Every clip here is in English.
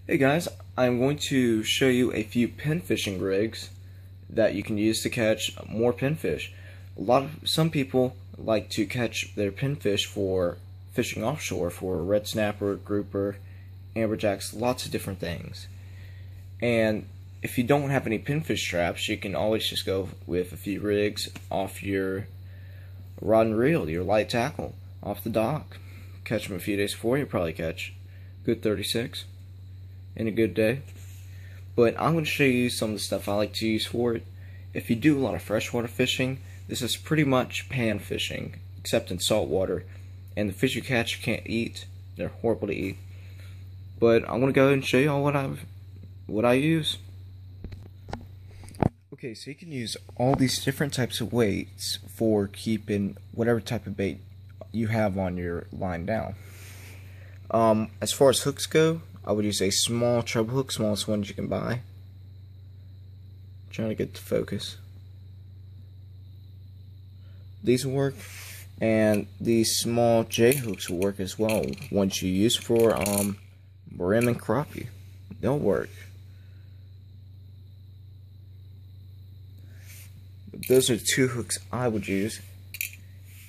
Hey guys, I'm going to show you a few pin fishing rigs that you can use to catch more pinfish. Some people like to catch their pinfish for fishing offshore for red snapper, grouper, amberjacks, lots of different things. And if you don't have any pinfish traps, you can always just go with a few rigs off your rod and reel, your light tackle, off the dock. Catch them a few days before, you probably catch a good 36 in a good day. But I'm going to show you some of the stuff I like to use for it. If you do a lot of freshwater fishing, this is pretty much pan fishing, except in saltwater. And the fish you catch you can't eat. They're horrible to eat. But I'm going to go ahead and show you all what I use. Okay, so you can use all these different types of weights for keeping whatever type of bait you have on your line down. As far as hooks go, I would use a small treble hook, smallest ones you can buy. Trying to get the focus. These will work, and these small J hooks will work as well. Ones you use for brim and crappie, they'll work. But those are two hooks I would use,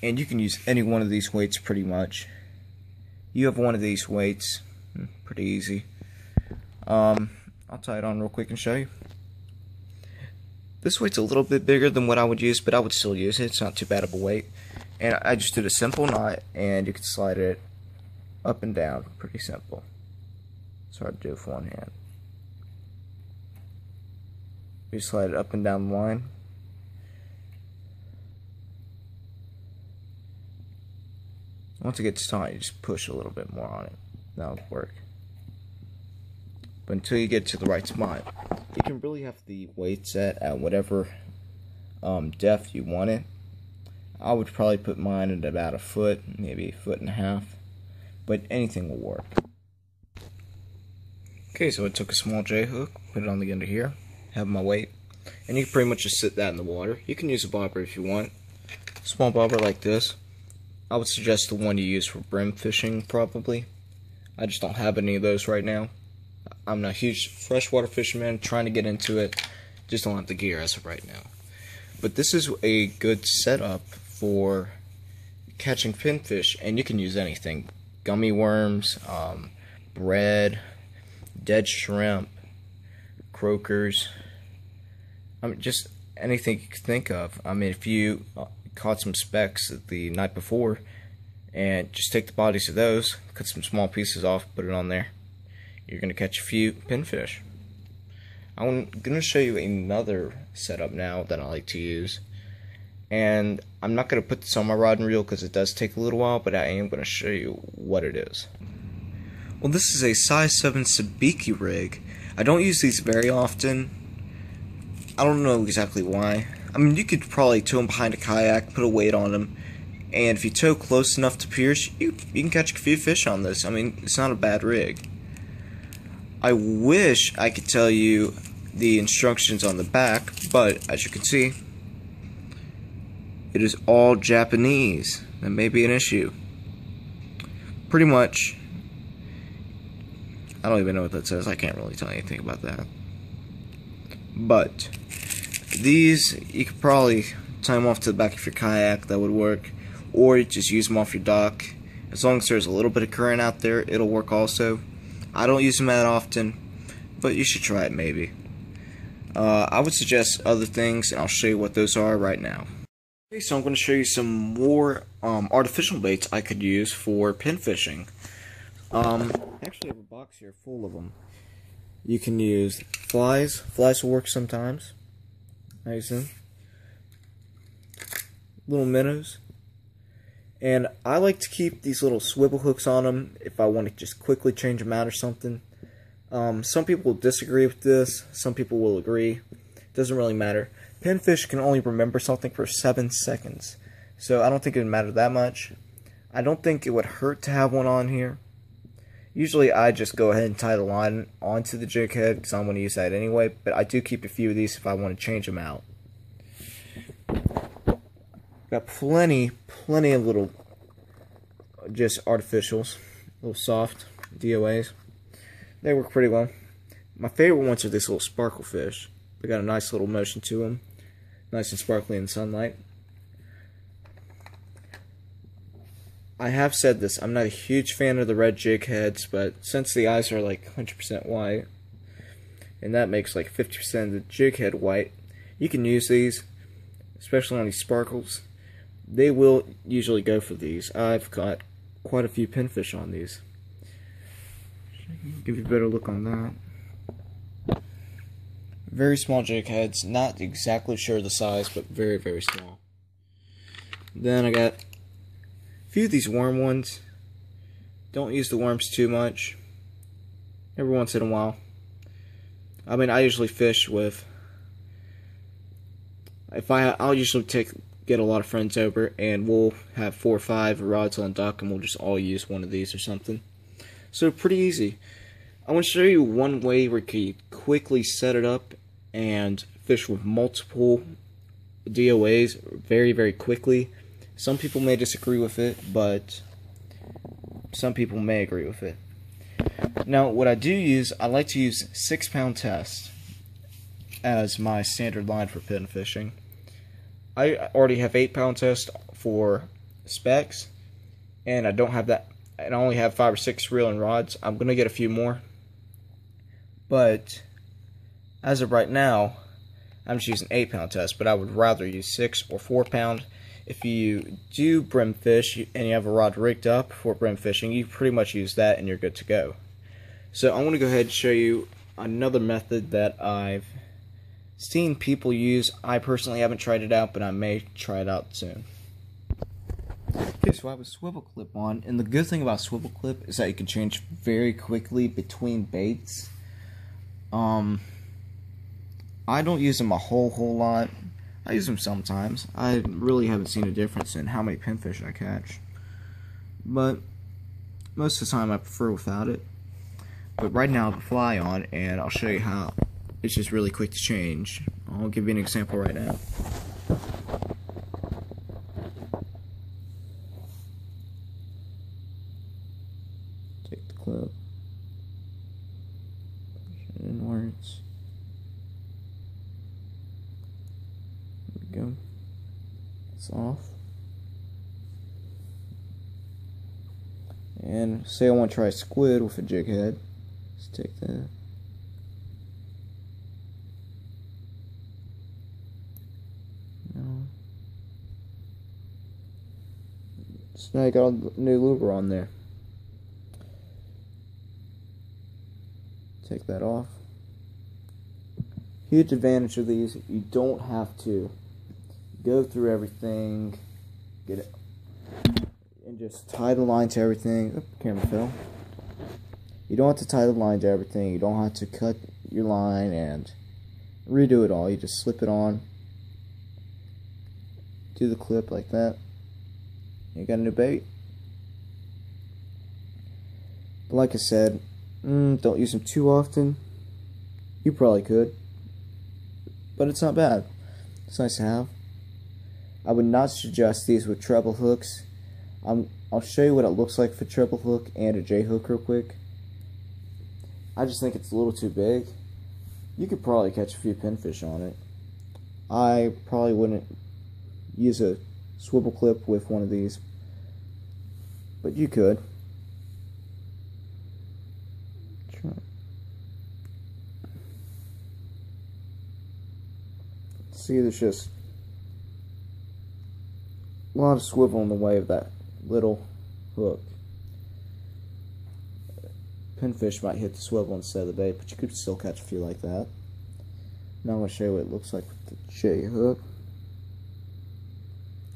and you can use any one of these weights pretty much. You have one of these weights, pretty easy. I'll tie it on real quick and show you. This weight's a little bit bigger than what I would use, but I would still use it. It's not too bad of a weight. And I just did a simple knot, and you can slide it up and down. Pretty simple. It's hard to do with one hand. You slide it up and down the line. Once it gets taut, you just push a little bit more on it. That'll work. But until you get to the right spot, you can really have the weight set at whatever depth you want it. I would probably put mine at about a foot, maybe a foot and a half, but anything will work. Okay, so I took a small J hook, put it on the end of here, have my weight, and you can pretty much just sit that in the water. You can use a bobber if you want. Small bobber like this. I would suggest the one you use for brim fishing, probably. I just don't have any of those right now. I'm not a huge freshwater fisherman, trying to get into it. Just don't have the gear as of right now. But this is a good setup for catching pinfish, and you can use anything. Gummy worms, bread, dead shrimp, croakers. I mean, just anything you can think of. I mean, if you caught some specks the night before, and just take the bodies of those, cut some small pieces off, put it on there, you're going to catch a few pinfish. I'm going to show you another setup now that I like to use, and I'm not going to put this on my rod and reel because it does take a little while, but I am going to show you what it is. Well, this is a size 7 sabiki rig. I don't use these very often. I don't know exactly why. I mean, you could probably tow them behind a kayak, put a weight on them, and if you tow close enough to pierce, you can catch a few fish on this. I mean, it's not a bad rig. I wish I could tell you the instructions on the back, but as you can see, it is all Japanese. That may be an issue. Pretty much, I don't even know what that says. I can't really tell you anything about that. But these, you could probably tie them off to the back of your kayak. That would work. Or you just use them off your dock. As long as there's a little bit of current out there, it'll work also. I don't use them that often, but you should try it maybe. I would suggest other things, and I'll show you what those are right now. Okay, so I'm going to show you some more artificial baits I could use for pin fishing. I actually have a box here full of them. You can use flies. Flies will work sometimes. I use them. Little minnows. And I like to keep these little swivel hooks on them if I want to just quickly change them out or something. Some people will disagree with this. Some people will agree. It doesn't really matter. Pinfish can only remember something for 7 seconds. So I don't think it would matter that much. I don't think it would hurt to have one on here. Usually I just go ahead and tie the line onto the jig head because I'm going to use that anyway. But I do keep a few of these if I want to change them out. Got plenty of little just artificials, little soft DOAs. They work pretty well. My favorite ones are these little sparkle fish. They got a nice little motion to them. Nice and sparkly in sunlight. I have said this, I'm not a huge fan of the red jig heads, but since the eyes are like 100% white, and that makes like 50% of the jig head white, you can use these, especially on these sparkles. They will usually go for these. I've got quite a few pinfish on these. Give you a better look on that. Very small jig heads, not exactly sure the size, but very, very small. Then I got a few of these worm ones. Don't use the worms too much. Every once in a while. I mean, I usually fish with, I'll usually get a lot of friends over, and we'll have 4 or 5 rods on dock, and we'll just all use one of these or something. So pretty easy. I want to show you one way where you can quickly set it up and fish with multiple DOAs very, very quickly. Some people may disagree with it, but some people may agree with it. Now, what I do use, I like to use 6-pound test as my standard line for pin fishing. I already have 8-pound test for specs, and I don't have that. And I only have 5 or 6 reeling rods. I'm gonna get a few more, but as of right now, I'm just using 8-pound test. But I would rather use 6 or 4-pound. If you do brim fish and you have a rod rigged up for brim fishing, you pretty much use that and you're good to go. So I'm gonna go ahead and show you another method that I've seen people use. I personally haven't tried it out, but I may try it out soon. Okay, so I have a swivel clip on, and the good thing about swivel clip is that you can change very quickly between baits. I don't use them a whole lot. I use them sometimes. I really haven't seen a difference in how many pinfish I catch, but most of the time I prefer without it. But right now I have a fly on, and I'll show you how. It's just really quick to change. I'll give you an example right now. Take the clip, push it inwards. There we go. It's off. And say I want to try squid with a jig head. Let's take that. So now you got a new lure on there. Take that off. Huge advantage of these, you don't have to go through everything, get it, and just tie the line to everything. Oop, camera fell. You don't have to tie the line to everything. You don't have to cut your line and redo it all. You just slip it on, do the clip like that. You got a new bait. But like I said, don't use them too often. You probably could, but it's not bad. It's nice to have. I would not suggest these with treble hooks. I'll show you what it looks like for treble hook and a J hook real quick. I just think it's a little too big. You could probably catch a few pinfish on it. I probably wouldn't use a swivel clip with one of these, but you could. Try. See, there's just a lot of swivel in the way of that little hook. Pinfish might hit the swivel instead of the bait, but you could still catch a few like that. Now I'm going to show you what it looks like with the J hook.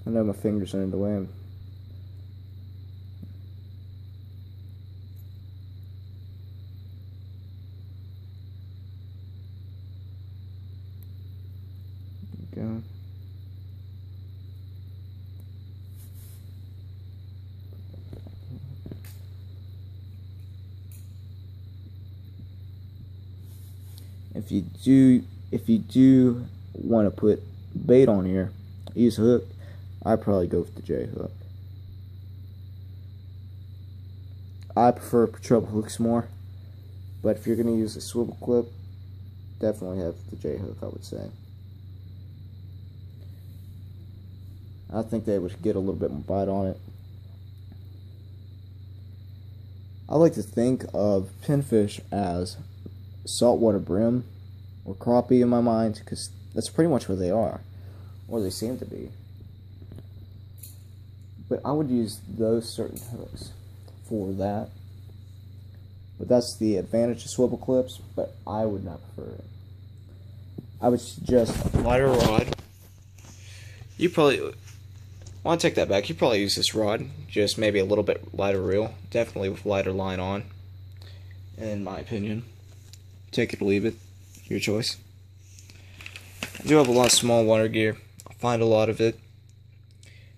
I know my fingers are in the way. There we go. If you do want to put bait on here, use a hook, I'd probably go with the J hook. I prefer treble hooks more. But if you're going to use a swivel clip, definitely have the J-hook, I would say. I think they would get a little bit more bite on it. I like to think of pinfish as saltwater brim or crappie in my mind, because that's pretty much what they are, or they seem to be. But I would use those certain hooks for that. But that's the advantage of swivel clips, but I would not prefer it. I would suggest a lighter rod. You probably want to take that back. You probably use this rod, just maybe a little bit lighter reel, definitely with lighter line on, in my opinion. Take it or leave it, your choice. I do have a lot of small water gear. I find a lot of it.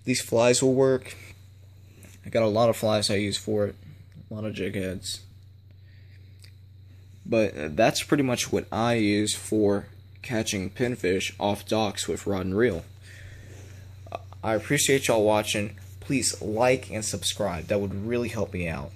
These flies will work. I got a lot of flies I use for it, a lot of jig heads. But that's pretty much what I use for catching pinfish off docks with rod and reel. I appreciate y'all watching. Please like and subscribe. That would really help me out.